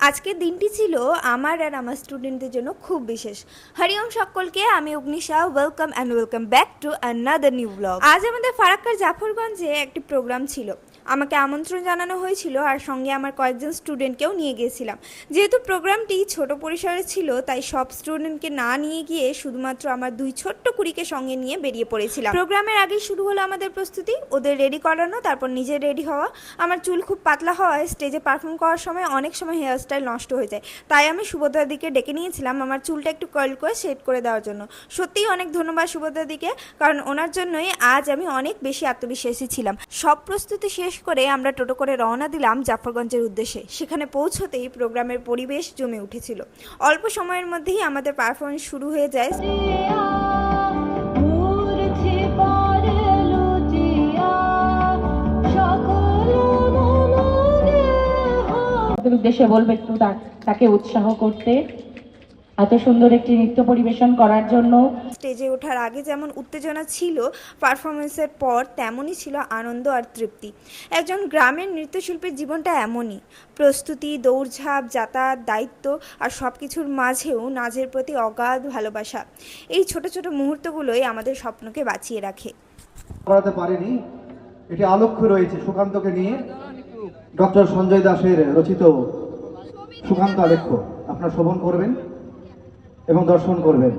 আজকের দিনটি ছিল আমার আর আমার স্টুডেন্টদের জন্য খুব বিশেষ। হরিওম সকলকে, আমি Agnisha. Welcome back to another new blog. আজ আমাদের ফারাক্কার জাফরগঞ্জে একটি প্রোগ্রাম ছিল। আমাকে আমন্ত্রণ জানানো হয়েছিল আর সঙ্গে আমার কয়েকজন স্টুডেন্টকেও নিয়ে গিয়েছিলাম। যেহেতু প্রোগ্রামটি ছোট পরিসরে ছিল, তাই সব স্টুডেন্টকে না নিয়ে গিয়ে শুধুমাত্র আমার দুই ছোট্ট কুড়িকে সঙ্গে নিয়ে বেরিয়ে পড়েছিলাম। প্রোগ্রামের আগেই শুরু হলো আমাদের প্রস্তুতি, ওদের রেডি করানো, তারপর নিজে রেডি হওয়া। আমার চুল খুব পাতলা হওয়ায় স্টেজে পারফর্ম করার সময় অনেক সময় হেয়ার স্টাইল নষ্ট হয়ে যায়, তাই আমি সুভদ্রাদিকে ডেকে নিয়েছিলাম আমার চুলটা একটু কার্ল করে সেট করে দেওয়ার জন্য। সত্যিই অনেক ধন্যবাদ সুভদ্রাদিকে, কারণ ওনার জন্যই আজ আমি অনেক বেশি আত্মবিশ্বাসী ছিলাম। সব প্রস্তুতি শেষ করে আমরা টোটো করে রওনা দিলাম জাফরগঞ্জের উদ্দেশ্যে। সেখানে পৌঁছতেই প্রোগ্রামের পরিবেশ জমে উঠেছিল। অল্প সময়ের মধ্যেই আমাদের পারফরমেন্স শুরু হয়ে যায়। উদ্দেশ্যে বলবে একটু তাকে উৎসাহ করতে, এত সুন্দর একটি নৃত্য পরিবেশন করার জন্য। স্টেজে ওঠার আগে যেমন উত্তেজনা ছিল, পারফরমেন্সের পর তেমনই ছিল আনন্দ আর তৃপ্তি। একজন গ্রামের নৃত্যশিল্পীর জীবনটা এমনই, প্রস্তুতি, দৌড়ঝাঁপ, যাতায়াত, দায়িত্ব আর সব কিছুর মাঝেও নাচের প্রতি অগাধ ভালোবাসা। এই ছোট ছোট মুহূর্তগুলোই আমাদের স্বপ্নকে বাঁচিয়ে রাখে। করাতে পারেনি, এটি আলক্ষ্য রয়েছে সুকান্তকে নিয়ে, ডক্টর সঞ্জয় দাসের রচিত সুকান্ত আলেখ্য। আপনারা শ্রবণ করবেন এবং দর্শন করবেন।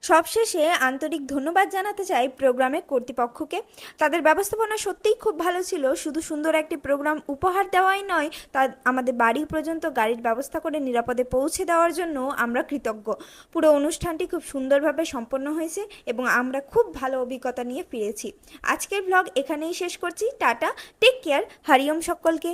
সবশেষে আন্তরিক ধন্যবাদ জানাতে চাই প্রোগ্রামের কর্তৃপক্ষকে। তাদের ব্যবস্থাপনা সত্যিই খুব ভালো ছিল। শুধু সুন্দর একটি প্রোগ্রাম উপহার দেওয়াই নয়, তা আমাদের বাড়ি পর্যন্ত গাড়ির ব্যবস্থা করে নিরাপদে পৌঁছে দেওয়ার জন্য আমরা কৃতজ্ঞ। পুরো অনুষ্ঠানটি খুব সুন্দরভাবে সম্পন্ন হয়েছে এবং আমরা খুব ভালো অভিজ্ঞতা নিয়ে ফিরেছি। আজকের ব্লগ এখানেই শেষ করছি। টাটা, টেক কেয়ার, হরিওম সকলকে।